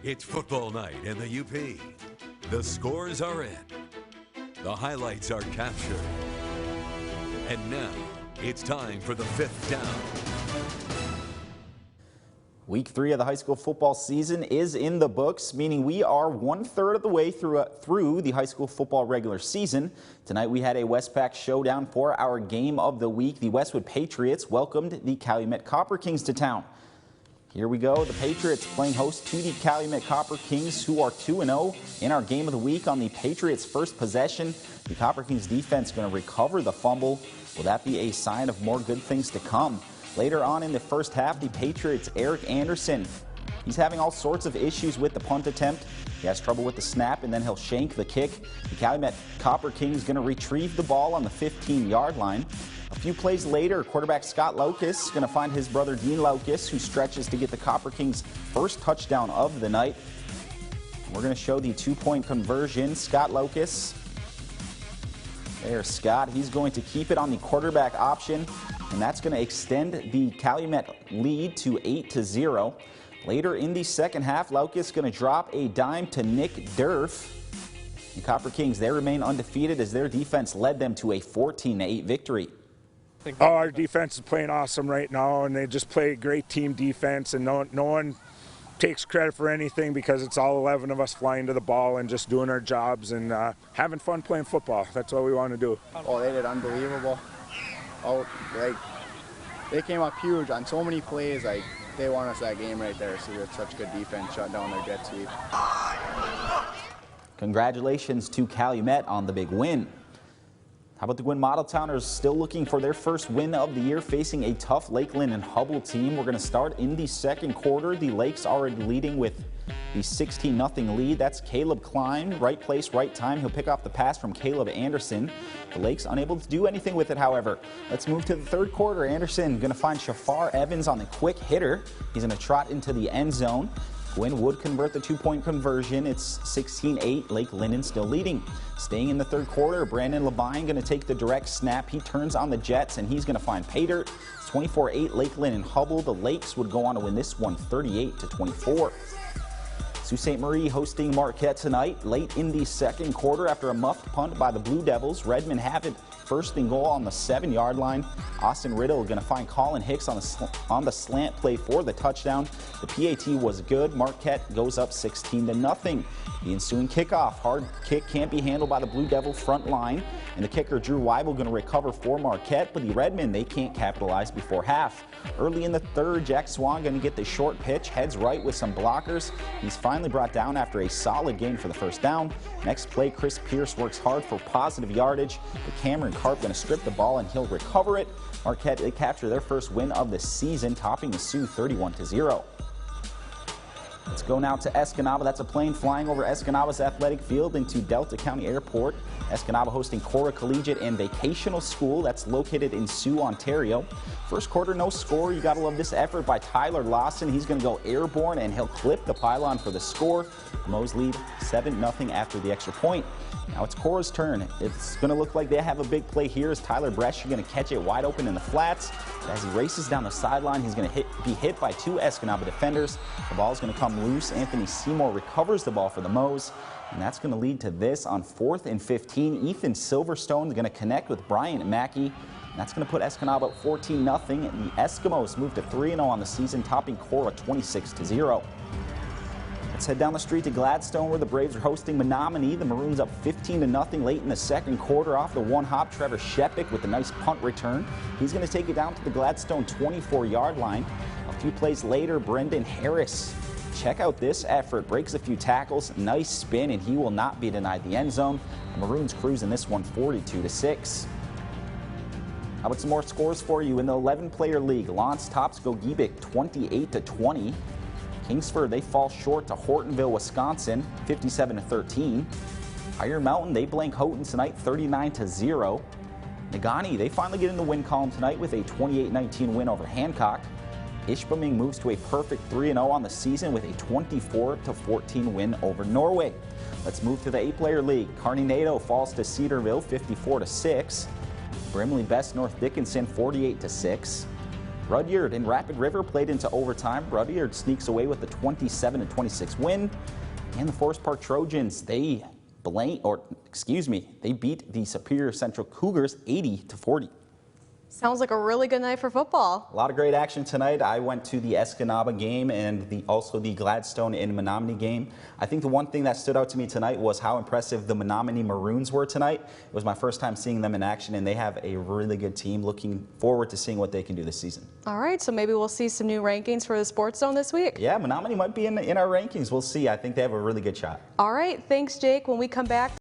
It's football night in the UP. The scores are in. The highlights are captured. And now, it's time for the fifth down. Week 3 of the high school football season is in the books, meaning we are 1/3 of the way through the high school football regular season. Tonight we had a Westpac showdown for our game of the week. The Westwood Patriots welcomed the Calumet Copper Kings to town. Here we go. The Patriots playing host to the Calumet Copper Kings, who are 2-0 in our game of the week. On the Patriots' first possession, the Copper Kings defense going to recover the fumble. Will that be a sign of more good things to come? Later on in the first half, the Patriots' Eric Anderson, he's having all sorts of issues with the punt attempt. He has trouble with the snap, and then he'll shank the kick. The Calumet Copper Kings going to retrieve the ball on the 15-yard line. A few plays later, quarterback Scott Laukus is going to find his brother Dean Laukus, who stretches to get the Copper Kings' first touchdown of the night. We're going to show the two-point conversion. Scott Laukus. There's Scott. He's going to keep it on the quarterback option, and that's going to extend the Calumet lead to 8-0. Later in the second half, Laukus is going to drop a dime to Nick Durf. The Copper Kings, they remain undefeated as their defense led them to a 14-8 victory. Our defense is playing awesome right now, and they just play great team defense, and no one takes credit for anything because it's all 11 of us flying to the ball and just doing our jobs and having fun playing football. That's what we want to do. Oh, they did unbelievable. Oh, they came up huge on so many plays. They won us that game right there. So we had such good defense, shut down their jet sweep. Congratulations to Calumet on the big win. How about the Gwinn Model Towners still looking for their first win of the year, facing a tough Lakeland and Hubble team. We're going to start in the second quarter. The Lakes already leading with the 16-0 lead. That's Caleb Klein, right place, right time. He'll pick off the pass from Caleb Anderson. The Lakes unable to do anything with it, however. Let's move to the third quarter. Anderson going to find Shafar Evans on the quick hitter. He's going to trot into the end zone. Gwinn would convert the two-point conversion. It's 16-8. Lake Linden still leading. Staying in the third quarter, Brandon Labine going to take the direct snap. He turns on the Jets, and he's going to find Paydirt. It's 24-8. Lake Linden Hubble. The Lakes would go on to win this one 38-24. Sault Ste. Marie hosting Marquette tonight. Late in the second quarter, after a muffed punt by the Blue Devils, Redmond have it first and goal on the 7-yard line. Austin Riddle going to find Colin Hicks on the slant play for the touchdown. The PAT was good. Marquette goes up 16-0. The ensuing kickoff. Hard kick can't be handled by the Blue Devil front line. And the kicker Drew Weibel going to recover for Marquette, but the Redmen, they can't capitalize before half. Early in the third, Jack Swan going to get the short pitch, heads right with some blockers. He's finally brought down after a solid gain for the first down. Next play, Chris Pierce works hard for positive yardage, but Cameron Karp going to strip the ball and he'll recover it. Marquette, they capture their first win of the season, topping the Sioux 31-0. Let's go now to Escanaba. That's a plane flying over Escanaba's athletic field into Delta County Airport. Escanaba hosting Cora Collegiate and Vocational School. That's located in Sioux, Ontario. First quarter, no score. You got to love this effort by Tyler Lawson. He's going to go airborne, and he'll clip the pylon for the score. The Moes lead 7-0 after the extra point. Now it's Cora's turn. It's going to look like they have a big play here as Tyler Bresch is going to catch it wide open in the flats. As he races down the sideline, he's going to be hit by two Escanaba defenders. The ball is going to come loose. Anthony Seymour recovers the ball for the Moes. And that's going to lead to this on 4th and 15. Ethan Silverstone is going to connect with Bryant Mackey. And that's going to put Escanaba at 14-0. And the Eskimos move to 3-0 on the season, topping Cora 26-0. Let's head down the street to Gladstone, where the Braves are hosting Menominee. The Maroons up 15-0 late in the second quarter. Off the one hop, Trevor Shepik with a nice punt return. He's going to take it down to the Gladstone 24-yard line. A few plays later, Brendan Harris, check out this effort, breaks a few tackles, nice spin, and he will not be denied the end zone. The Maroons cruise in this one 42-6. How about some more scores for you in the 11-player league? Lance tops Gogebic 28-20. Kingsford, they fall short to Hortonville, Wisconsin, 57-13. Iron Mountain, they blank Houghton tonight, 39-0. Negaunee, they finally get in the win column tonight with a 28-19 win over Hancock. Ishpeming moves to a perfect 3-0 on the season with a 24-14 win over Norway. Let's move to the 8-player league. Kearney Nadeau falls to Cedarville, 54-6. Brimley Best North Dickinson, 48-6. Rudyard and Rapid River played into overtime. Rudyard sneaks away with the 27-26 win. And the Forest Park Trojans, they beat the Superior Central Cougars 80-40. Sounds like a really good night for football. A lot of great action tonight. I went to the Escanaba game and also the Gladstone and Menominee game. I think the one thing that stood out to me tonight was how impressive the Menominee Maroons were tonight. It was my first time seeing them in action, and they have a really good team. Looking forward to seeing what they can do this season. All right, so maybe we'll see some new rankings for the Sports Zone this week. Yeah, Menominee might be in our rankings. We'll see. I think they have a really good shot. All right, thanks, Jake. When we come back,